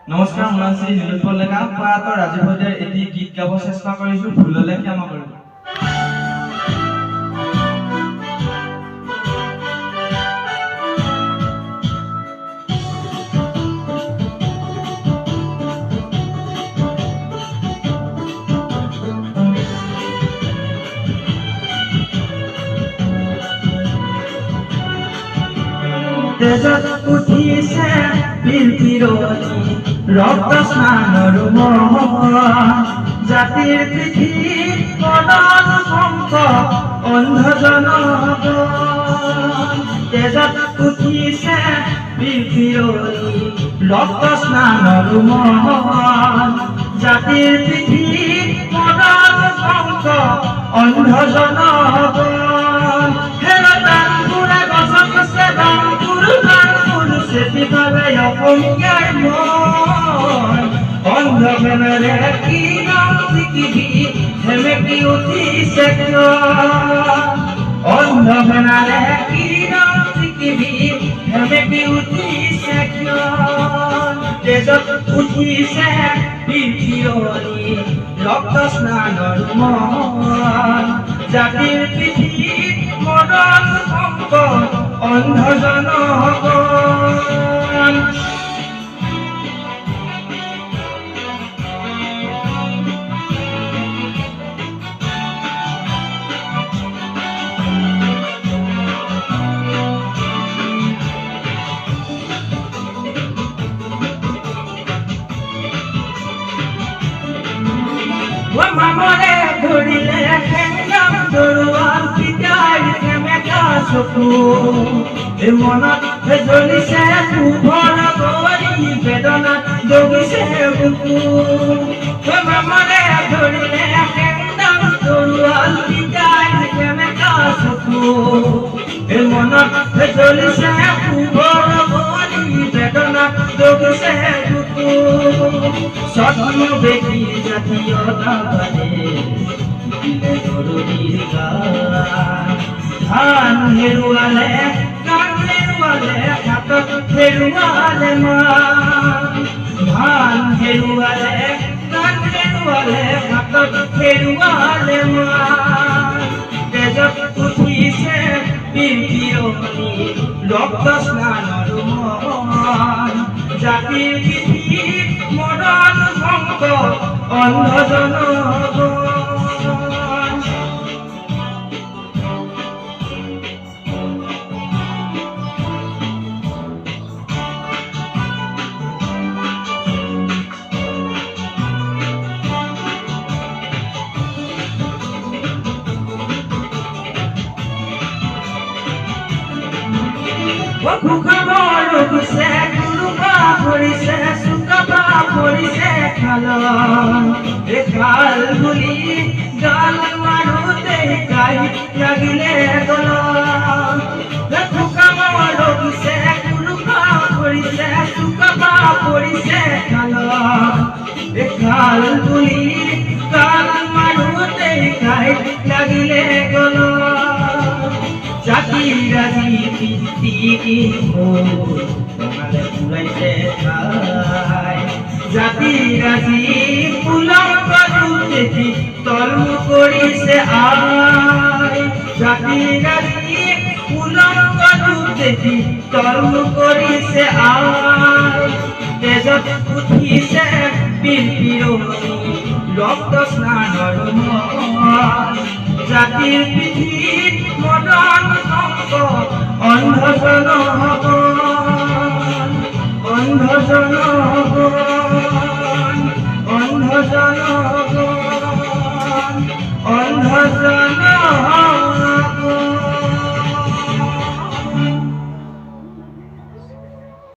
নমস্কাৰ, মই শ্ৰী নীলোৎপল ডেকা। প্ৰয়াত ৰাজীৱ শইকীয়াৰ এটি গীত গাব চেষ্টা কৰিছোঁ। ভুল হ'লে ক্ষমা কৰিব। তেজত উঠিছে বিৰতি ৰক্ত স্নানৰ মোহ, জাতিৰ পৃথিৱীত পদন শংক অন্ধজনক। তেজত উঠিছে বিৰতি ৰক্ত স্নানৰ মোহ, জাতিৰ পৃথিৱীত পদন শংক অন্ধজনক। অসমীয়াৰ মন অন্ধকাৰে কি নাম পৃথিৱী সেমেকি উঠিছে কিয়? অন্ধকাৰে কি নাম পৃথিৱী সেমেকি উঠিছে কিয়? তেজত উঠিছে বিৰতি ৰক্ত স্নানৰ মন, জাতিৰ পৃথিৱীত মদন শংক অন্ধজনক। মামৰে ধৰিলে সেংগাম দৰুৱাল পিতাই সেমেকা চকু, মনত জ্বলিছে পোহৰ গৰি বেদনাত দগিছে বুকু। মামৰে ধৰিলে সেংগাম দৰুৱাল পিতাই সেমেকা চকু, মনত জ্বলিছে পোহৰ গৰি বেদনাত দগিছে বুকু। স্বপ্ন দেখি জাতীয়তা ধান হেৰুৱালে গান হেৰুৱালে হাতত হেৰুৱালে মান, ধান হেৰুৱালে গান হেৰুৱালে হাতত হেৰুৱালে মান। তেজত উঠিছে বিৰতি ৰক্ত স্নানৰ মন, জাতিৰ পৃথিৱীত মদন শংক অন্ধজনক। কুখামৰ ৰখিছে কুৰুপা পৰিছে চুকাপা পৰিছে খালত, খাল বুলি গাল মাৰোতে গাই লাগিলে গলত। কুখামৰ ৰখিছে কুৰুপা পৰিছে চুকাপা পৰিছে খালত, খাল বুলি গাল মাৰোতে গাই লাগিলে গলত। জাতি ৰাজনীতি পুৰাইছে ঠাই, জাতি ৰাজি পুলংক দেখি তলমু কৰিছে আই, জাতি ৰাজি পুলংক দেখি তলমু কৰিছে আই। তেজত উঠিছে বিৰতি ৰক্ত স্নানৰ মন, জাতিৰ পৃথিৱীত মদন শংক অন্ধজনক, অন্ধজনক, অন্ধজনক, অন্ধজনক।